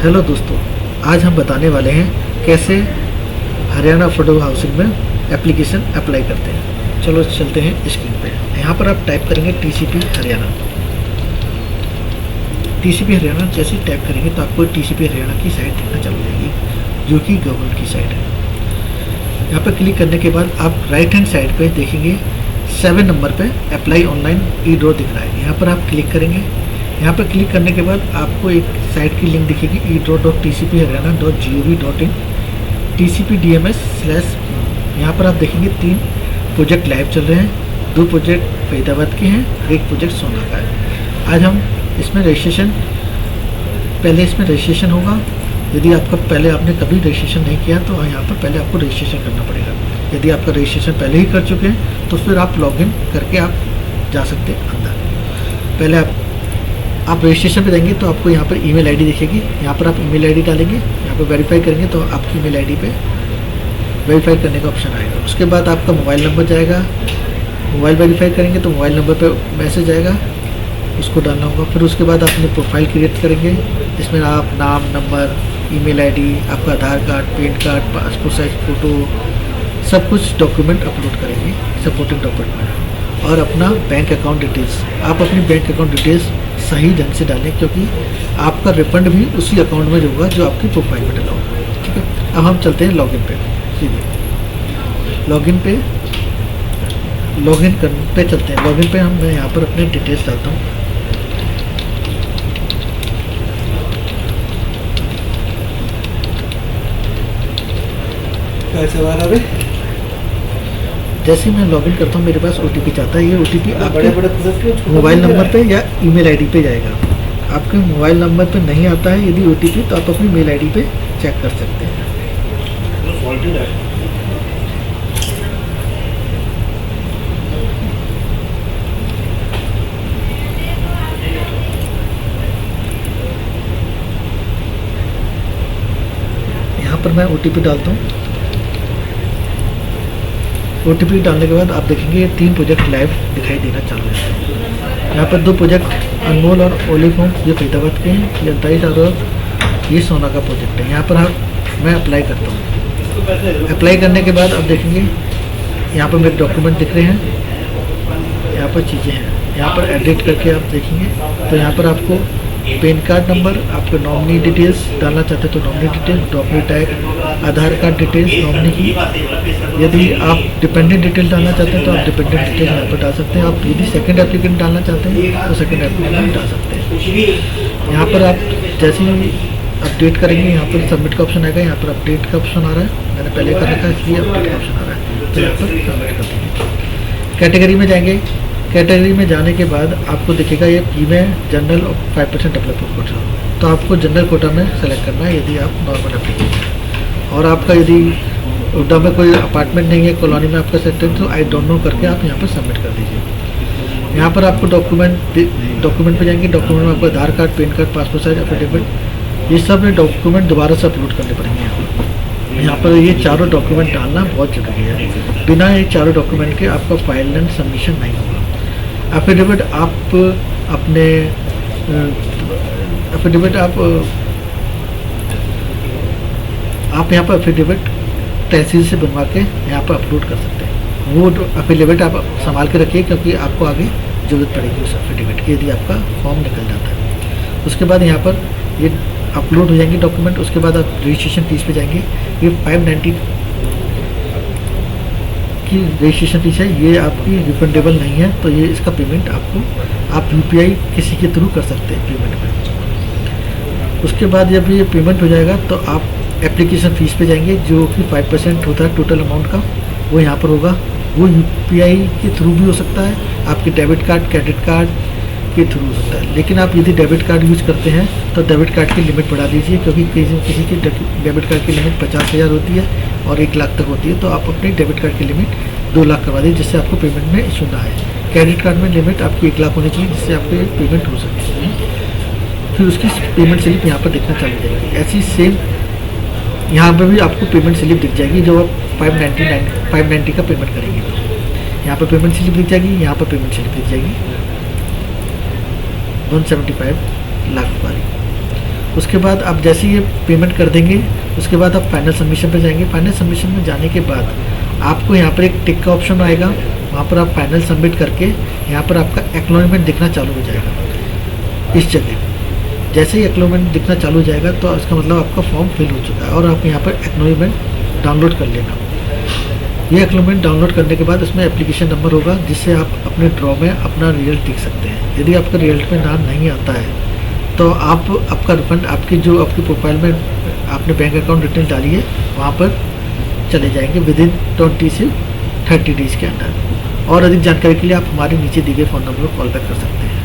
Hello दोस्तों, आज हम बताने वाले हैं कैसे हरियाणा अफोर्डेबल हाउसिंग में एप्लीकेशन अप्लाई करते हैं। चलो चलते हैं स्क्रीन पे। यहाँ पर आप टाइप करेंगे टीसीपी हरियाणा। टीसीपी हरियाणा जैसे ही टाइप करेंगे तो आपको टीसीपी हरियाणा की साइट दिखना चालू हो जाएगी, जो कि गवर्नमेंट की साइट है। यहाँ पर क्लिक करने के बाद आप राइट हैंड साइड पे देखेंगे 7 नंबर पे अप्लाई ऑनलाइन ई ड्रॉ दिख रहा है। यहाँ पर आप क्लिक करेंगे। यहाँ पर क्लिक करने के बाद आपको एक साइट की लिंक दिखेगी e-draw.tcphariana.gov.in tcpdms/। यहाँ पर आप देखेंगे 3 प्रोजेक्ट लाइव चल रहे हैं। 2 प्रोजेक्ट फरीदाबाद के हैं, 1 प्रोजेक्ट सोना का है। आज हम इसमें इसमें रजिस्ट्रेशन होगा। यदि आपका पहले आपने कभी रजिस्ट्रेशन नहीं किया तो यहाँ पर पहले आपको रजिस्ट्रेशन करना पड़ेगा। यदि आपका रजिस्ट्रेशन पहले ही कर चुके हैं तो फिर आप लॉगिन करके आप जा सकते हैं अंदर। पहले आप रजिस्ट्रेशन पे जाएंगे तो आपको यहाँ पर ईमेल आईडी दिखेगी। यहाँ पर आप ईमेल आईडी डालेंगे, यहाँ पर वेरीफाई करेंगे तो आपकी ईमेल आईडी पे वेरीफाई करने का ऑप्शन आएगा। उसके बाद आपका मोबाइल नंबर जाएगा। मोबाइल वेरीफाई करेंगे तो मोबाइल नंबर पे मैसेज आएगा, उसको डालना होगा। फिर उसके बाद आप अपनी प्रोफाइल क्रिएट करेंगे, जिसमें आप नाम, नंबर, ईमेल आईडी, आपका Aadhaar card, PAN card, passport size photo, सब कुछ डॉक्यूमेंट अपलोड करेंगे, सपोर्टिंग डॉक्यूमेंट, और अपना बैंक अकाउंट डिटेल्स। आप अपनी बैंक अकाउंट डिटेल्स सही ढंग से डालें, क्योंकि आपका रिफंड भी उसी अकाउंट में होगा जो आपकी प्रोफाइल में डला होगा। ठीक है, अब हम चलते हैं लॉगिन पे। सीधे लॉगिन पे चलते हैं। लॉगिन पे मैं यहाँ पर अपने डिटेल्स डालता हूँ। जैसे ही मैं लॉगिन करता हूँ मेरे पास ओटीपी चाहता है। ये ओटीपी आपके मोबाइल नंबर पे या ईमेल आईडी पे जाएगा। आपके मोबाइल नंबर पे नहीं आता है यदि ओटीपी, तो आप अपनी मेल आईडी पे चेक कर सकते हैं। यहाँ पर मैं ओटीपी डालता हूँ। ओटीपी डालने के बाद आप देखेंगे ये 3 प्रोजेक्ट लाइव दिखाई देना चालू है। यहाँ पर 2 प्रोजेक्ट अनमोल और ओलिव होम ये फरीदाबाद के हैं। ये 28 ये सोना का प्रोजेक्ट है। यहाँ पर मैं अप्लाई करता हूँ। अप्लाई करने के बाद आप देखेंगे यहाँ पर मेरे डॉक्यूमेंट दिख रहे हैं, यहाँ पर चीज़ें हैं। यहाँ पर एडिट करके आप देखेंगे तो यहाँ पर आपको पैन कार्ड नंबर, आपके नॉमिनी डिटेल्स डालना चाहते हैं तो नॉमिनी डिटेल्स, डॉक्यूमेंट टाइप, आधार कार्ड डिटेल्स नॉमिनी की। यदि आप डिपेंडेंट डिटेल डालना चाहते हैं तो आप डिपेंडेंट डिटेल यहाँ पर डाल सकते हैं। आप यदि सेकंड एप्लीकेंट डालना चाहते हैं तो सेकंड एप्लीकेंट डाल सकते हैं। यहाँ पर आप जैसे ही अपडेट करेंगे यहाँ पर सबमिट का ऑप्शन आएगा। यहाँ पर अपडेट का ऑप्शन आ रहा है, मैंने पहले कर रखा है इसलिए अपडेट का ऑप्शन आ रहा है, तो यहाँ पर सबमिट कर देंगे। कैटेगरी में जाएंगे। कैटेगरी में जाने के बाद आपको दिखेगा ये फीमेल, जनरल और 5% डेवलपर कोटा। तो आपको जनरल कोटा में सेलेक्ट करना है यदि आप नॉर्मल एप्लीकेशन। और आपका यदि उड्डा में कोई अपार्टमेंट नहीं है, कॉलोनी में आपका सेक्टर, तो आई डोंट नो करके आप यहाँ पर सबमिट कर दीजिए। यहाँ पर आपको डॉक्यूमेंट पे जाएंगे। डॉक्यूमेंट में आपको Aadhaar card, PAN card, passport size affidavit, ये सब डॉक्यूमेंट दोबारा से अपलोड करने पड़ेंगे। यहाँ पर ये चारों डॉक्यूमेंट डालना बहुत जरूरी है। बिना ये चारों डॉक्यूमेंट के आपका फाइल एंड सबमिशन नहीं होगा। एफिडेविट आप अपने आप यहाँ पर एफिडेविट तहसील से बनवा के यहाँ पर अपलोड कर सकते हैं। वो एफिडेविट आप संभाल के रखिए, क्योंकि आपको आगे ज़रूरत पड़ेगी उस एफिडेविट की यदि आपका फॉर्म निकल जाता है। उसके बाद यहाँ पर ये अपलोड हो जाएंगे डॉक्यूमेंट। उसके बाद आप रजिस्ट्रेशन फीस पे जाएंगे। ये 590 की रजिस्ट्रेशन फीस है, ये आपकी रिफंडेबल नहीं है, तो ये इसका पेमेंट आप यूपीआई किसी के थ्रू कर सकते हैं पेमेंट में। उसके बाद जब ये पेमेंट हो जाएगा तो आप एप्लीकेशन फ़ीस पे जाएंगे, जो कि 5% होता है टोटल अमाउंट का, वो यहाँ पर होगा। वो यूपीआई के थ्रू भी हो सकता है, आपके डेबिट कार्ड, क्रेडिट कार्ड के थ्रू हो सकता है। लेकिन आप यदि डेबिट कार्ड यूज़ करते हैं तो डेबिट कार्ड की लिमिट बढ़ा दीजिए, क्योंकि किसी की डेबिट कार्ड की लिमिट 50,000 होती है और 1 लाख तक होती है। तो आप अपनी डेबिट कार्ड की लिमिट 2 लाख करवा दीजिए, जिससे आपको पेमेंट में इशू ना आए। क्रेडिट कार्ड में लिमिट आपकी 1 लाख होनी चाहिए, जिससे आपकी पेमेंट हो सके। फिर उसकी पेमेंट स्लिप यहाँ पर दिखना चालू हो जाएगी। ऐसी सेम यहाँ पर भी आपको पेमेंट स्लिप दिख जाएगी, जो आप 590 का पेमेंट करेंगे तो यहाँ पर पेमेंट स्लिप दिख जाएगी। यहाँ पर पेमेंट स्लिप दिख जाएगी 175 लाख वाली। उसके बाद आप जैसे ये पेमेंट कर देंगे, उसके बाद आप फाइनल सबमिशन पे जाएंगे। फाइनल सबमिशन में जाने के बाद आपको यहाँ पर एक टिक का ऑप्शन आएगा, वहाँ पर आप फाइनल सबमिट करके यहाँ पर आपका एक्नॉलेजमेंट दिखना चालू हो जाएगा। इस जगह जैसे ही एक्नॉलेजमेंट दिखना चालू हो जाएगा तो इसका मतलब आपका फॉर्म फिल हो चुका है और आप यहाँ पर एक्नॉलेजमेंट डाउनलोड कर लेना। ये एक्नॉलेजमेंट डाउनलोड करने के बाद इसमें एप्लीकेशन नंबर होगा, जिससे आप अपने ड्रॉ में अपना रिजल्ट देख सकते हैं। यदि आपका रिजल्ट में नाम नहीं आता है तो आप आपका रिफंड आपकी प्रोफाइल में आपने बैंक अकाउंट डिटेल डाली है वहाँ पर चले जाएंगे विदिन 20 से 30 डेज़ के अंदर। और अधिक जानकारी के लिए आप हमारे नीचे दिए गए फ़ोन नंबर पर कॉल बैक कर सकते हैं।